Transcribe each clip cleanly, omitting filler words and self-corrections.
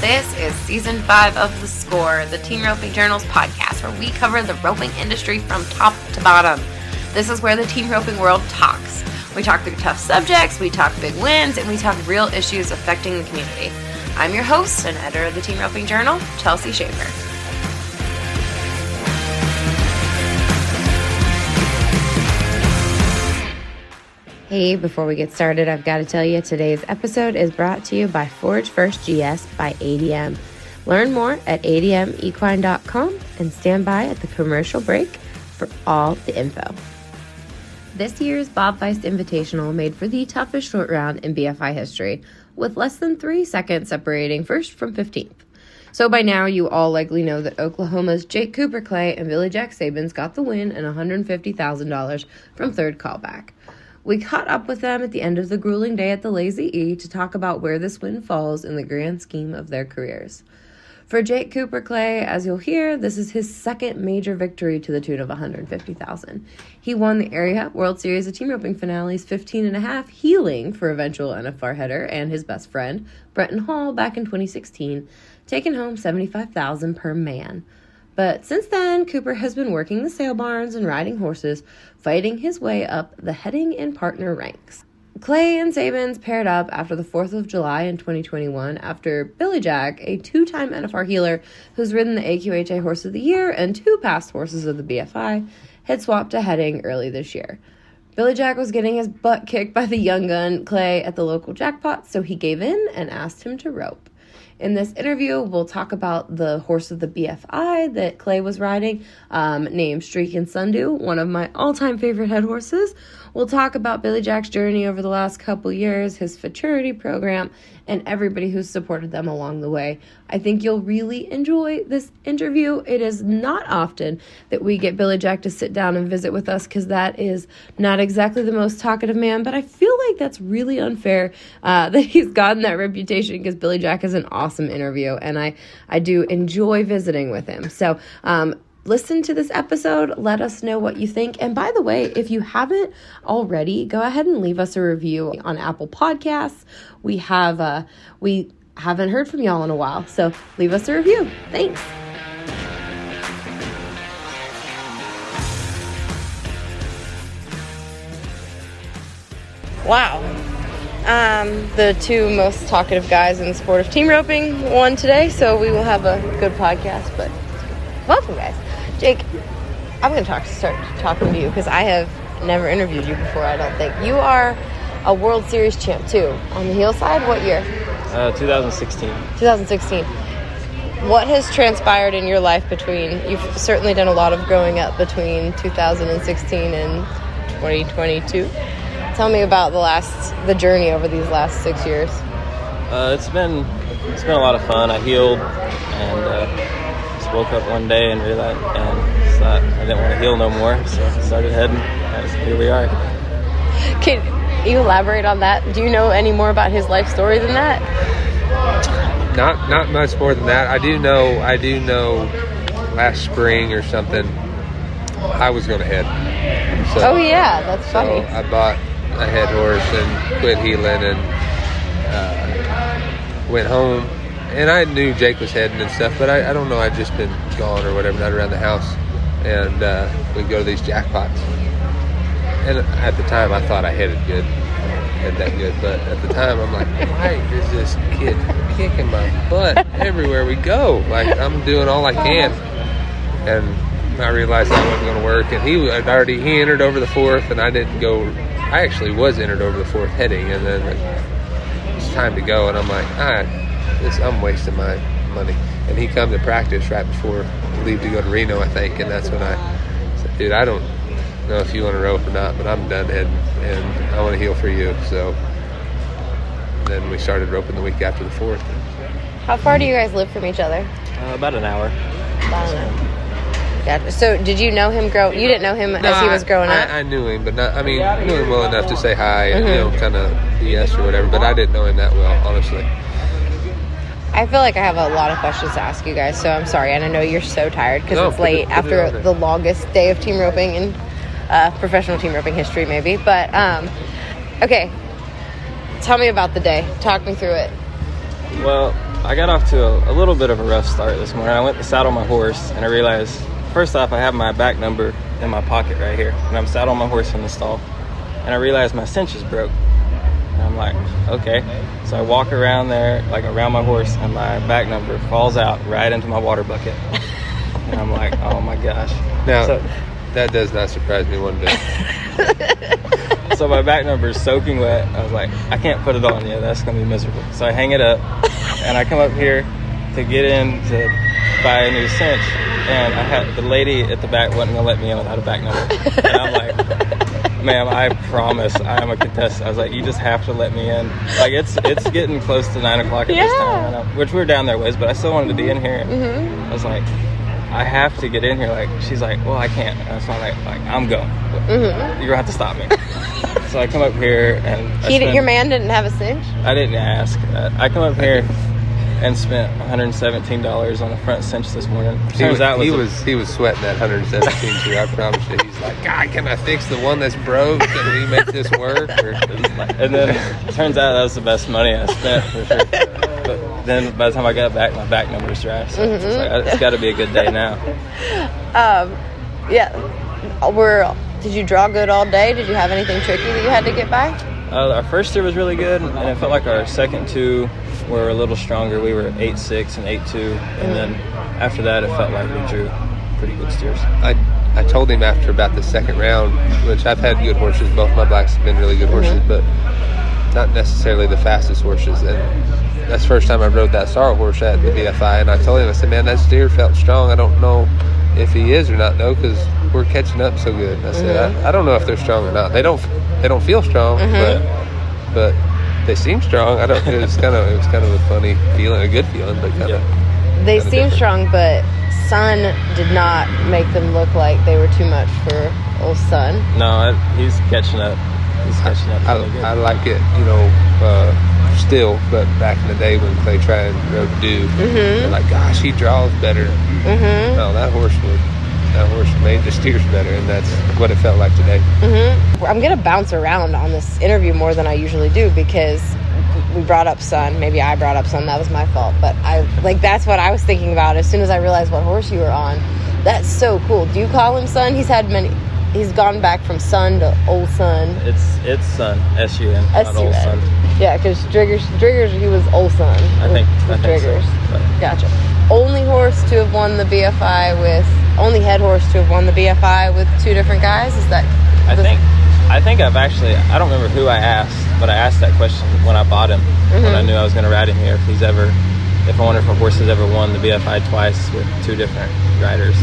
This is Season 5 of The Score, the Team Roping Journal's podcast, where we cover the roping industry from top to bottom. This is where the team roping world talks. We talk through tough subjects, we talk big wins, and we talk real issues affecting the community. I'm your host and editor of the Team Roping Journal, Chelsea Schaefer. Hey, before we get started, I've got to tell you today's episode is brought to you by Forge First GS by ADM. Learn more at admequine.com and stand by at the commercial break for all the info. This year's Bob Feist Invitational made for the toughest short round in BFI history, with less than 3 seconds separating first from 15th. So by now, you all likely know that Oklahoma's Jake Cooper Clay and Billy Jack Sabins got the win and $150,000 from third callback. We caught up with them at the end of the grueling day at the Lazy E to talk about where this win falls in the grand scheme of their careers. For Jake Cooper Clay, as you'll hear, this is his second major victory to the tune of $150,000. He won the Area World Series of Team Roping Finales 15.5 healing for eventual NFR header and his best friend, Brenton Hall, back in 2016, taking home $75,000 per man. But since then, Cooper has been working the sale barns and riding horses, fighting his way up the heading and partner ranks. Clay and Sabins paired up after the 4th of July in 2021 after Billy Jack, a 2-time NFR healer who's ridden the AQHA Horse of the Year and 2 past horses of the BFI, had swapped to heading early this year. Billy Jack was getting his butt kicked by the young gun Clay at the local jackpot, so he gave in and asked him to rope. In this interview, we'll talk about the horse of the BFI that Clay was riding, named Streak and Sundew, one of my all-time favorite head horses. We'll talk about Billy Jack's journey over the last couple years, his futurity program, and everybody who's supported them along the way. I think you'll really enjoy this interview. It is not often that we get Billy Jack to sit down and visit with us because that is not exactly the most talkative man, but I feel like that's really unfair that he's gotten that reputation because Billy Jack is an awesome interview, and I do enjoy visiting with him. So, listen to this episode. Let us know what you think. And by the way, if you haven't already, go ahead and leave us a review on Apple Podcasts. We haven't heard from y'all in a while, so leave us a review. Thanks. Wow. The 2 most talkative guys in the sport of team roping won today, so we will have a good podcast. But welcome, guys. Jake, I'm going to start talking to you because I have never interviewed you before, I don't think. You are a World Series champ, too. On the heel side, what year? 2016. 2016. What has transpired in your life between, you've certainly done a lot of growing up between 2016 and 2022. Tell me about the journey over these last 6 years. It's been a lot of fun. I healed and woke up one day and realized and thought I didn't want to heal no more, so I started heading, and here we are. Can you elaborate on that? Do you know any more about his life story than that? Not much more than that. I do know last spring or something I was going to head. So, oh yeah, that's funny. So I bought a head horse and quit healing and went home. And I knew Jake was heading and stuff, but I don't know. I'd just been gone or whatever, not around the house. And we'd go to these jackpots. And at the time, I thought I headed that good. But at the time, I'm like, why is this kid kicking my butt everywhere we go? Like, I'm doing all I can. And I realized that wasn't going to work. And he entered over the 4th, and I didn't go. I actually was entered over the 4th heading, and then it was time to go. And I'm like, I'm wasting my money. And he come to practice right before we leave to go to Reno, I think, and that's when I said, dude, I don't know if you want to rope or not, but I'm done heading, and I want to heal for you. So then we started roping the week after the 4th. How far do you guys live from each other? About an hour. About an hour. Gotcha. So did you know him you didn't know him as he was growing up? I knew him, but knew him well enough to say hi and, kind of BS or whatever, but I didn't know him that well, honestly. I feel like I have a lot of questions to ask you guys, so I'm sorry. And I know you're so tired because it's late after the longest day of team roping in professional team roping history, maybe. But, okay, tell me about the day. Talk me through it. Well, I got off to a little bit of a rough start this morning. I went to saddle my horse, and I realized, first off, I have my back number in my pocket right here, and I'm saddling my horse in the stall, and I realized my cinch is broke. And I'm like, okay. So I walk around there, like around my horse, and my back number falls out right into my water bucket. And I'm like, oh my gosh. Now, that does not surprise me one bit. So my back number is soaking wet. I was like, I can't put it on you. That's going to be miserable. So I hang it up, and I come up here to get in to buy a new cinch. And I had the lady at the back wasn't going to let me in without a back number. And I'm like, ma'am, I promise I am a contestant. I was like, you just have to let me in. Like, it's getting close to 9 o'clock at this time, which we're down there ways, but I still wanted to be in here. I was like, I have to get in here. Like, she's like, well, I can't. And so I'm like, I'm going. You're going to have to stop me. So I come up here and your man didn't have a cinch? I didn't ask. I come up here and spent $117 on a front cinch this morning. He was sweating that $117 too. I promise you. He's like, God, can I fix the one that's broke? Can we make this work? And then it turns out that was the best money I spent for sure. But then by the time I got back, my back number was dry. So it's like, it's got to be a good day now. Did you draw good all day? Did you have anything tricky that you had to get by? Our first steer was really good, and it felt like our second two were a little stronger. We were 8-6 and 8-2, and then after that, it felt like we drew pretty good steers. I told him after about the second round, which I've had good horses. Both my blacks have been really good horses, but not necessarily the fastest horses. And that's the first time I rode that sorrel horse at the BFI, and I told him, I said, man, that steer felt strong. I don't know if he is or not, though, because we're catching up so good. And I said, I don't know if they're strong or not. They don't feel strong, but they seem strong. It was kind of a funny feeling, a good feeling, but kind of. They seem strong, but Sun did not make them look like they were too much for old Sun. No, he's catching up. Really good. I like it, still, but back in the day when Clay tried and rode Dew, they're like, gosh, he draws better. No, that horse made the steers better, and that's what it felt like today. I'm gonna bounce around on this interview more than I usually do because we brought up Sun. Maybe I brought up Sun. That was my fault. But that's what I was thinking about as soon as I realized what horse you were on. That's so cool. Do you call him Sun? He's gone back from Sun to Old Sun. It's Sun, S-U-N, not Old Sun. Yeah, because Driggers, he was Old Sun. I think Driggers. So, Gotcha. Only head horse to have won the BFI with two different guys? Is that? I think I've actually, I don't remember who I asked, but I asked that question when I bought him, when I knew I was going to ride him here, if I wonder if a horse has ever won the BFI twice with two different riders.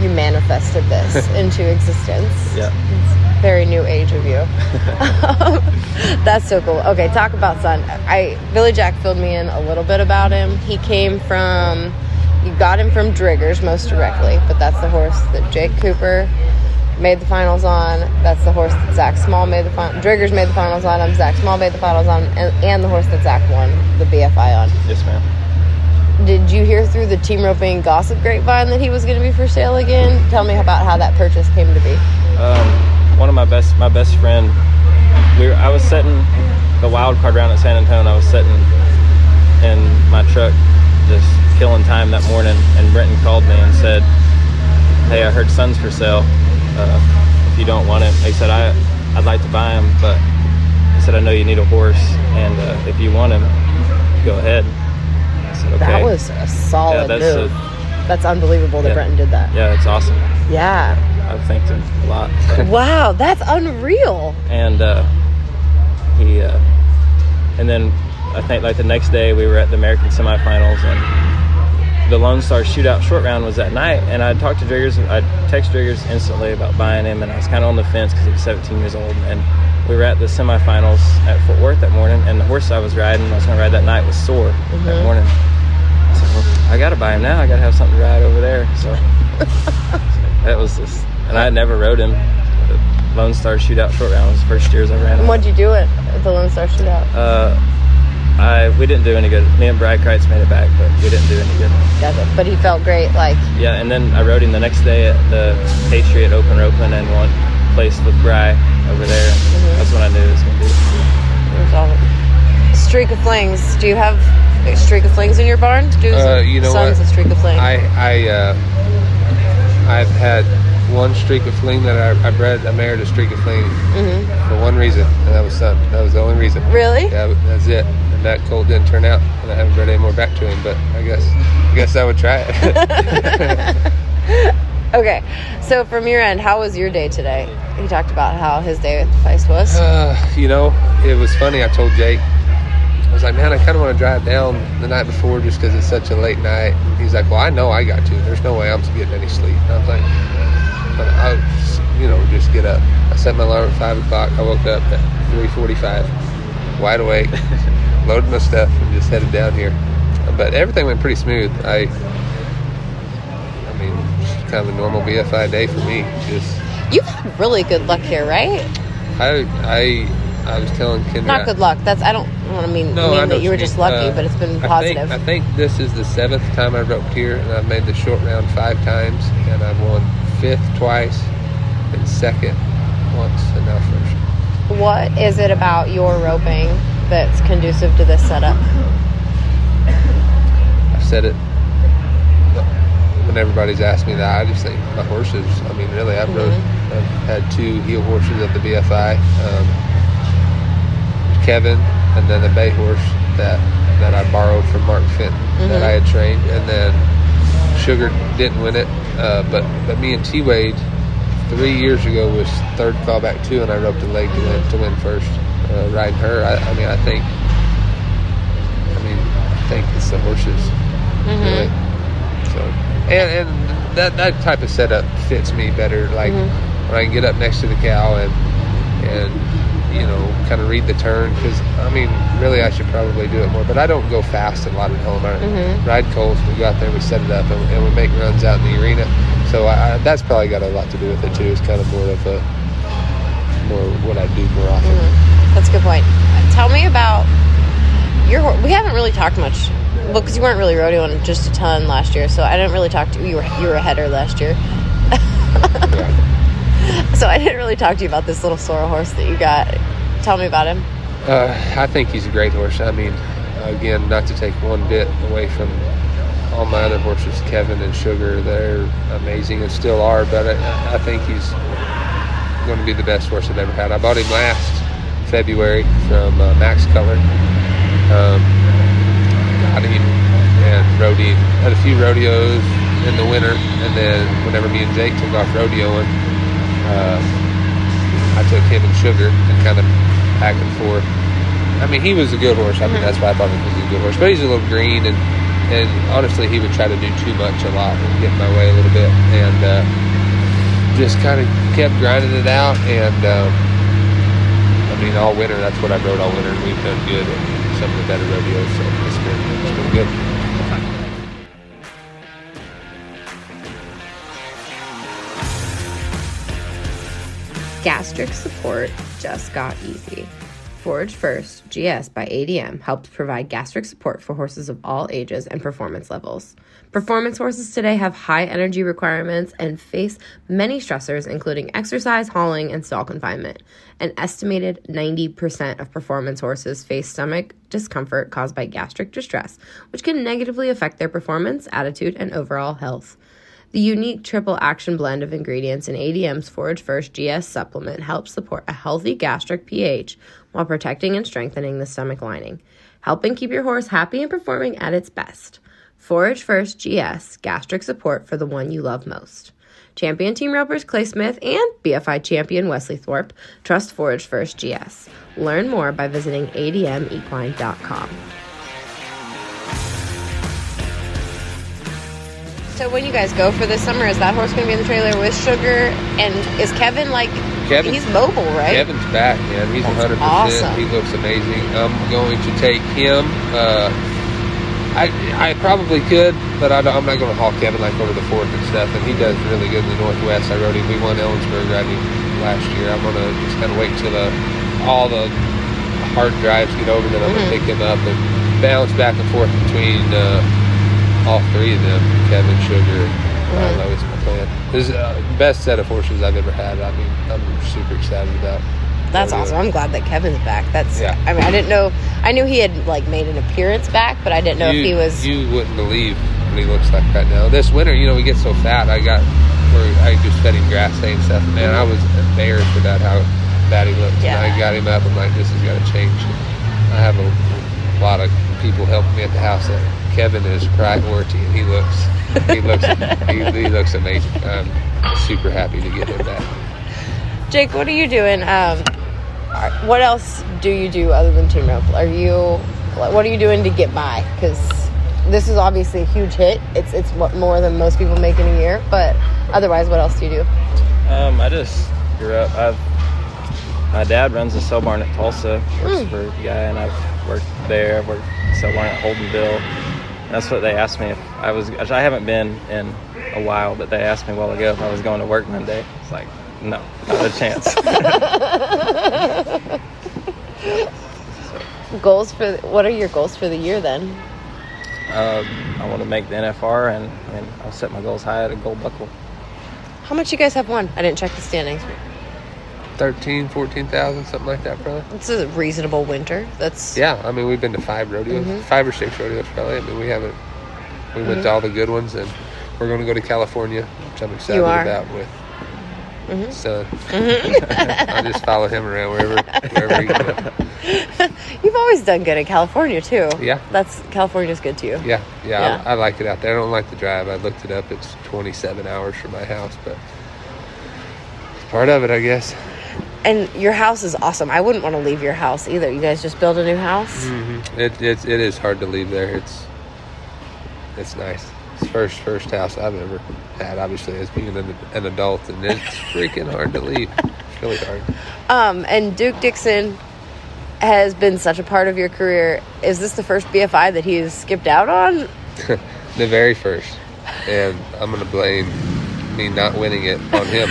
You manifested this into existence. Yeah. It's very new age of you. That's so cool. Okay, talk about Sun. Billy Jack filled me in a little bit about him. You got him from Driggers most directly, but that's the horse that Jake Cooper made the finals on. That's the horse that Zach Small made the finals. Driggers made the finals on him. Zach Small made the finals on him, and the horse that Zach won the BFI on. Yes, ma'am. Did you hear through the team roping gossip grapevine that he was going to be for sale again? Tell me about how that purchase came to be. One of my best friend, I was setting the wild card round at San Antonio. I was sitting in my truck just killing time that morning, and Brenton called me and said, hey, I heard Sun's for sale. If you don't want him, he said, I'd like to buy him, but he said, I know you need a horse, and if you want him, go ahead. I said, okay. That was a solid move. That's unbelievable that Brenton did that. Yeah, it's awesome. Yeah. I've thanked him a lot. So. Wow, that's unreal. And and then I think like the next day we were at the American semifinals, and the Lone Star Shootout short round was that night, and I talked to Driggers. I texted Driggers instantly about buying him, and I was kind of on the fence because he was 17 years old, and we were at the semifinals at Fort Worth that morning, and the horse I was going to ride that night was sore that morning. I said, well, I got to buy him now. I got to have something to ride over there. So that was just, and I had never rode him. The Lone Star Shootout short round was the first years I ran him. And what'd you do at the Lone Star Shootout? We didn't do any good. Me and Brad Kreitz made it back, but we didn't do any good. Gotcha. But he felt great, Yeah, and then I rode him the next day at the Patriot Open Roping and won place with Bry over there. That's when I knew it was going to be. Streak of Flings. Do you have a streak of flings in your barn? You know son's what? A streak of fling. I've had one streak of fling that I married a streak of fling for one reason, and that was son. That was the only reason. Really? Yeah, that's it. And that colt didn't turn out, and I haven't bred any more back to him. But I guess I would try it. Okay, so from your end, how was your day today? He talked about how his day at the Feist was. It was funny. I told Jake, I was like, man, I kind of want to drive down the night before just because it's such a late night. And he's like, well, I know I got to. There's no way I'm getting any sleep. And I was like, I'll just get up. I set my alarm at 5 o'clock. I woke up at 3:45, wide awake, loaded my stuff, and just headed down here. But everything went pretty smooth. I mean, just kind of a normal BFI day for me. You've had really good luck here, right? I was telling Kendra. Not good luck. I don't want to mean that you were just lucky, but it's been positive. I think this is the 7th time I've roped here, and I've made the short round 5 times, and I've won 5th twice and 2nd once, and now 1st. What is it about your roping that's conducive to this setup? I've said it when everybody's asked me that. I just think my horses. I mean, really, I've had 2 heel horses at the BFI. Kevin, and then a bay horse that I borrowed from Mark Fenton that I had trained, and then Sugar didn't win it, but me and T-Wade 3 years ago was 3rd callback 2, and I roped a leg to win 1st, riding her. I think it's the horses, really. So, and that type of setup fits me better. Like when I can get up next to the cow and kind of read the turn, because really I should probably do it more, but I don't go fast a lot at home. I ride colts, we go out there, we set it up, and we make runs out in the arena. So that's probably got a lot to do with it too. It's kind of more what I do more often. That's a good point. Tell me about your horse. We haven't really talked much, because you weren't really rodeoing just a ton last year, so I didn't really talk to you. You were a header last year. Yeah. So I didn't really talk to you about this little sorrel horse that you got. Tell me about him. I think he's a great horse. I mean, again, not to take one bit away from all my other horses, Kevin and Sugar, they're amazing and still are, but I think he's going to be the best horse I've ever had. I bought him last February from Max Color. Got him and rode him. Had a few rodeos in the winter, and then whenever me and Jake took off rodeoing, I took him and Sugar and kind of back and forth. I mean, he was a good horse. I mean, that's why I bought him, because he's a good horse. But he's a little green, and honestly, he would try to do too much a lot and get in my way a little bit. And just kind of kept grinding it out. And, all winter, that's what I rode all winter. And we've done good at some of the better rodeos. So it's been good. Gastric support just got easy. Forage First GS by ADM helps provide gastric support for horses of all ages and performance levels. Performance horses today have high energy requirements and face many stressors, including exercise, hauling, and stall confinement. An estimated 90% of performance horses face stomach discomfort caused by gastric distress, which can negatively affect their performance, attitude, and overall health. The unique triple action blend of ingredients in ADM's Forage First GS supplement helps support a healthy gastric pH while protecting and strengthening the stomach lining, helping keep your horse happy and performing at its best. Forage First GS, gastric support for the one you love most. Champion team ropers Clay Smith and BFI champion Wesley Thorpe trust Forage First GS. Learn more by visiting admequine.com. So when you guys go for this summer, is that horse going to be in the trailer with Sugar? And is Kevin he's mobile, right? Kevin's back, man. He's 100%. Awesome. He looks amazing. I'm going to take him. I probably could, but I'm not going to haul Kevin over the 4th and stuff. And he does really good in the Northwest. I rode him. We won Ellensburg riding last year. I'm going to just kind of wait till all the hard drives get over, then I'm going to pick him up and bounce back and forth between all 3 of them, Kevin, Sugar, Milo is my plan. This is the best set of horses I've ever had. I mean, I'm super excited about. That's awesome. I'm glad that Kevin's back. I mean, I didn't know. I knew he had like made an appearance back, but I didn't know if he was. You wouldn't believe what he looks like right now. This winter, we get so fat. I just fed him grass hay and stuff. Man, I was embarrassed about how bad he looked. Yeah. And I got him up. I'm like, this has got to change. I have a lot of people helping me at the house. Kevin is priority, and he looks amazing. I'm super happy to get him back. Jake, what are you doing? What else do you do other than team rope? What are you doing to get by? Because this is obviously a huge hit. It's more than most people make in a year. But otherwise, what else do you do? I just grew up. My dad runs a sale barn at Tulsa. Works for a guy, and I've worked there. I've worked sale barn at Holdenville. And that's what they asked me if I was. I haven't been in a while, but they asked me a while ago if I was going to work Monday. It's like, no, not a chance. What are your goals for the year then? I want to make the NFR, and I'll set my goals high at a gold buckle. How much you guys have won? I didn't check the standings. 14,000, something like that, probably. It's a reasonable winter. Yeah, I mean, we've been to 5 rodeos, 5 or 6 rodeos probably. I mean, we went to all the good ones, and we're going to go to California, which I'm excited about with son. I just follow him around wherever he goes. You've always done good in California too. Yeah. California's good to you. Yeah. I like it out there. I don't like the drive. I looked it up. It's 27 hours from my house, but it's part of it, I guess. And your house is awesome. I wouldn't want to leave your house either. You guys just built a new house? Mm-hmm. It is hard to leave there. It's nice. It's the first house I've ever had, obviously, as being an adult, and it's freaking hard to leave. It's really hard. And Duke Dixon has been such a part of your career. Is this the first BFI that he's skipped out on? The very first. And I'm going to blame me not winning it on him.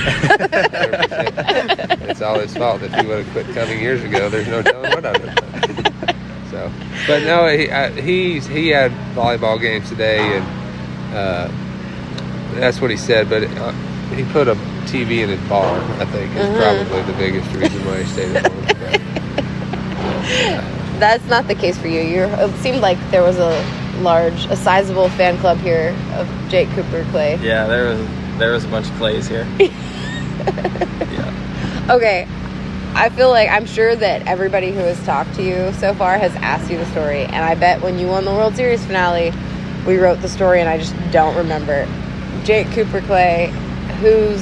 It's all his fault. If he would have quit coming years ago, there's no telling what I would have done. So, but no, he had volleyball games today, and that's what he said. But he put a TV in his bar, I think, is probably the biggest reason why he stayed at home. That's not the case for you. It seemed like there was a sizable fan club here of Jake Cooper Clay. Yeah, there was a bunch of Clays here. Yeah. Okay. I feel like I'm sure that everybody who has talked to you so far has asked you the story, and I bet when you won the World Series finale, we wrote the story, and I just don't remember. Jake Cooper Clay, who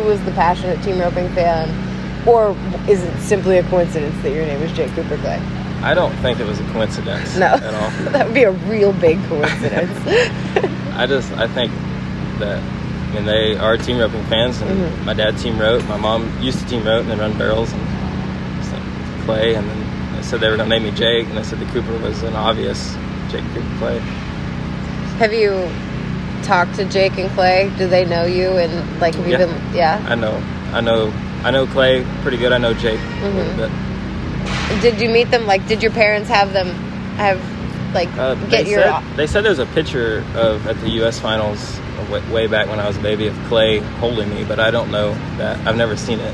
was the passionate team roping fan, or is it simply a coincidence that your name is Jake Cooper Clay? I don't think it was a coincidence at all. That would be a real big coincidence. I think that they are team roping fans, and my dad team roped. My mom used to team rope and then run barrels and Clay, and then they said they were going to name me Jake, and they said the Cooper was an obvious Jake Cooper Clay. Have you talked to Jake and Clay? Do they know you? And have you been? Yeah. I know Clay pretty good. I know Jake a little bit. Did you meet them? Did your parents have They said there's a picture at the U.S. finals way back when I was a baby of Clay holding me, but I don't know that. I've never seen it.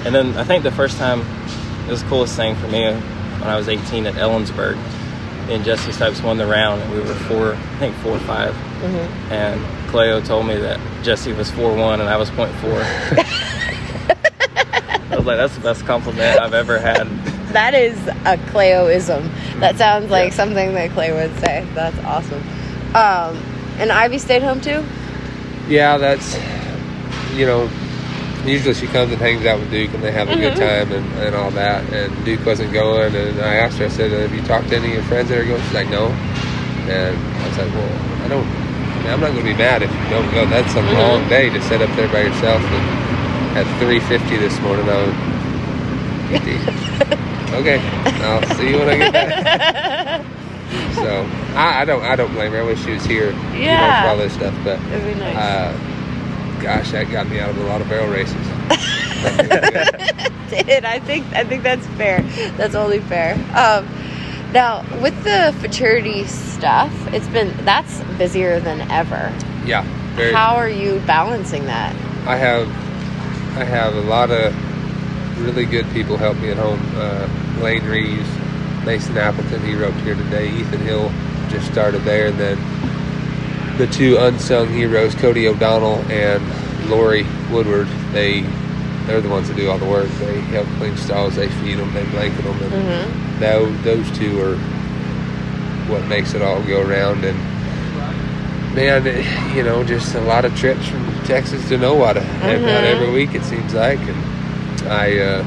And then I think the first time, it was the coolest thing for me when I was 18 at Ellensburg, and Jesse Stipes won the round, and we were 4-5. And Cleo told me that Jesse was 4-1 and I was 0.4. I was like, that's the best compliment I've ever had. That is a Cleo-ism. That sounds like something that Clay would say. That's awesome. And Ivy stayed home too? Yeah, that's, usually she comes and hangs out with Duke, and they have a good time and all that. And Duke wasn't going, and I asked her, I said, have you talked to any of your friends that are going? She's like, no. And I was like, well, I'm not going to be mad if you don't go. That's a long day to sit up there by yourself. And at 3:50 this morning, I was 50. Okay, I'll see you when I get back. So I don't blame her. I wish she was here, for all this stuff. But it'd be nice. Gosh, that got me out of a lot of barrel races. It did. I think that's fair. That's only fair. Now with the futurity stuff, that's busier than ever. Yeah. How are you balancing that? I have a lot of really good people helped me at home. Lane Reeves, Mason Appleton, he roped here today. Ethan Hill just started there. And then the two unsung heroes, Cody O'Donnell and Lori Woodward, they're the ones that do all the work. They help clean stalls, they feed them, they blanket them, and those two are what makes it all go around. And man, just a lot of trips from Texas to Nowata, about every week it seems like. And I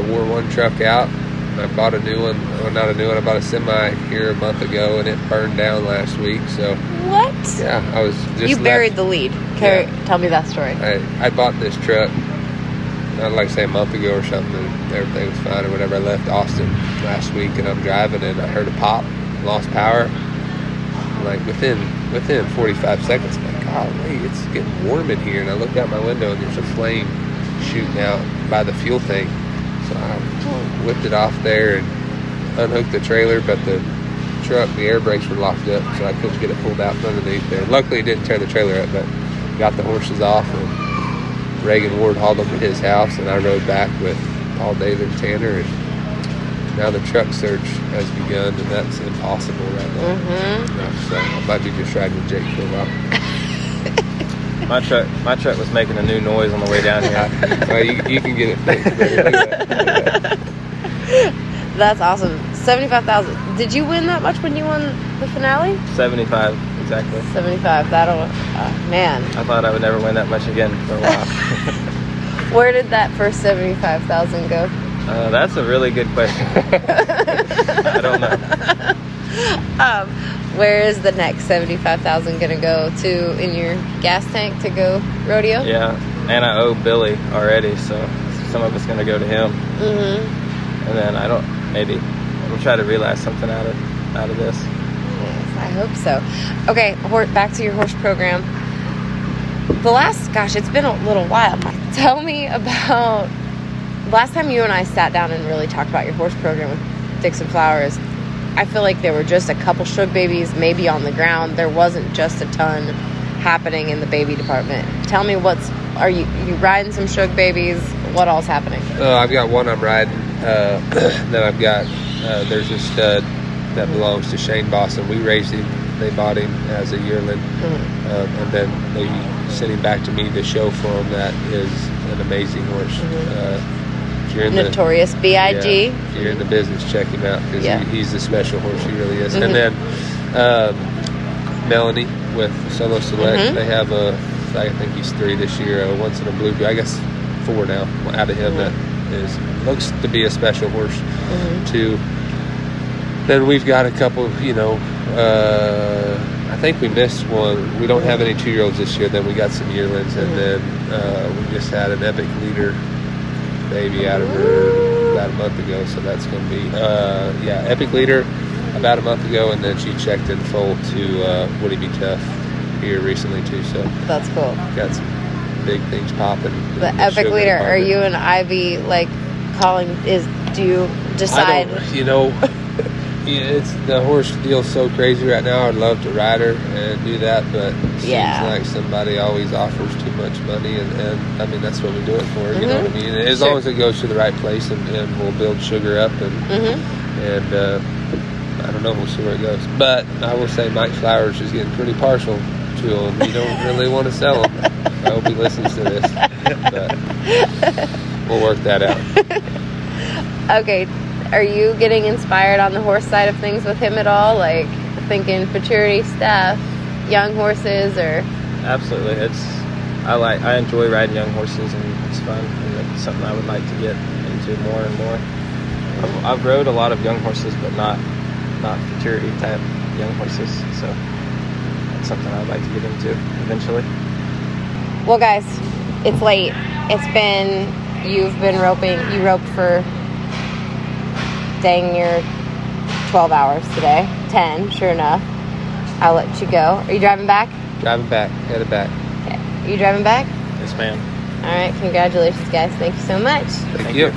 wore one truck out. I bought a new one. Well, not a new one. I bought a semi here a month ago, and it burned down last week. So what? Yeah, I was just. You buried the lead. Tell me that story. I bought this truck. I'd like to say a month ago or something, and everything was fine or whatever. I left Austin last week, and I'm driving, and I heard a pop, lost power. Like within 45 seconds, I'm like, golly, it's getting warm in here. And I looked out my window, and there's a flame shooting out by the fuel tank. So I whipped it off there and unhooked the trailer, but the truck, the air brakes were locked up, so I couldn't get it pulled out from underneath there. Luckily, it didn't tear the trailer up, but got the horses off, and Reagan Ward hauled them to his house, and I rode back with Paul David and Tanner, and now the truck search has begun, and that's impossible right now. So I might be just riding with Jake for a while. My truck was making a new noise on the way down here. Well, you can get it fixed. That's awesome. 75,000. Did you win that much when you won the finale? 75, exactly. 75. That'll, man. I thought I would never win that much again for a while. Where did that first 75,000 go? That's a really good question. I don't know. Where is the next 75,000 gonna go to in your gas tank to go rodeo? Yeah, and I owe Billy already, so some of it's gonna go to him. And then maybe we'll try to realize something out of this. Yes, I hope so. Okay, back to your horse program. It's been a little while. Tell me about last time you and I sat down and really talked about your horse program with Dixon Flowers. I feel like there were just a couple Shug babies maybe on the ground. There wasn't just a ton happening in the baby department. Tell me are you riding some Shug babies? What all's happening? I've got one I'm riding. Then I've got, there's a stud that belongs to Shane Boston. We raised him. They bought him as a yearling. And then they sent him back to me to show for him. That is an amazing horse. Notorious B.I.G. If you're in the business, check him out, because he's a special horse. He really is. And then Melanie with Solo Select, they have I think he's 3 this year, once in a blue, I guess 4 now out of him. That looks to be a special horse too. Then we've got a couple, I think we missed one. We don't have any 2-year-olds this year. Then we got some yearlings, and then we just had an Epic Leader baby out of her about a month ago, so that's going to be Epic Leader about a month ago, and then she checked in full to Would He Be Tough here recently too. So that's cool. Got some big things popping. The Epic Leader. Are you and Ivy calling? Do you decide? It's the horse deal's so crazy right now. I'd love to ride her and do that, but it seems like somebody always offers too much money, and I mean that's what we do it for. You know what I mean? As long as it goes to the right place, and we'll build Sugar up, and I don't know. We'll see where it goes. But I will say Mike Flowers is getting pretty partial to him. You don't really want to sell him. I hope he listens to this, but we'll work that out. Okay. Are you getting inspired on the horse side of things with him at all? Like thinking futurity stuff, young horses, or? Absolutely. I enjoy riding young horses, and it's fun, and it's something I would like to get into more and more. I've rode a lot of young horses, but not futurity type young horses, so that's something I'd like to get into eventually. Well, guys, it's late. You've been roping. You roped for dang near 12 hours today. 10, sure enough. I'll let you go. Are you driving back? Driving back. Headed back. Okay. Are you driving back? Yes, ma'am. All right. Congratulations, guys. Thank you so much. Thank you.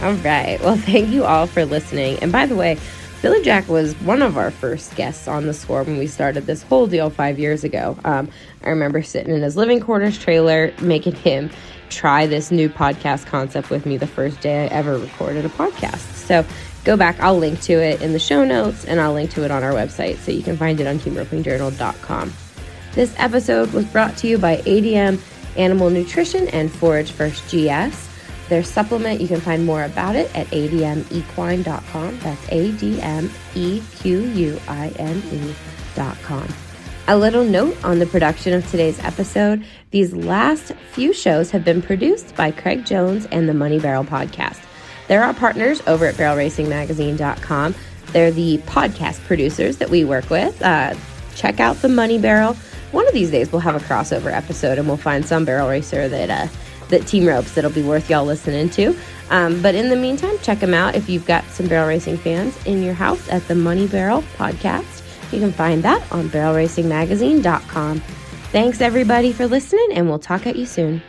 All right. Well, thank you all for listening. And by the way, Billy Jack was one of our first guests on the Score when we started this whole deal 5 years ago. I remember sitting in his living quarters trailer, making him try this new podcast concept with me the first day I ever recorded a podcast. So go back. I'll link to it in the show notes, and I'll link to it on our website, so you can find it on humanropingjournal.com. This episode was brought to you by ADM Animal Nutrition and Forage First GS. Their supplement, you can find more about it at admequine.com. That's ADMEQUINE.com. A little note on the production of today's episode. These last few shows have been produced by Craig Jones and the Money Barrel Podcast. They're our partners over at barrelracingmagazine.com. They're the podcast producers that we work with. Check out the Money Barrel. One of these days we'll have a crossover episode and we'll find some barrel racer that team ropes that'll be worth y'all listening to. But in the meantime, check them out if you've got some barrel racing fans in your house at the Money Barrel Podcast. You can find that on barrelracingmagazine.com. Thanks everybody for listening, and we'll talk at you soon.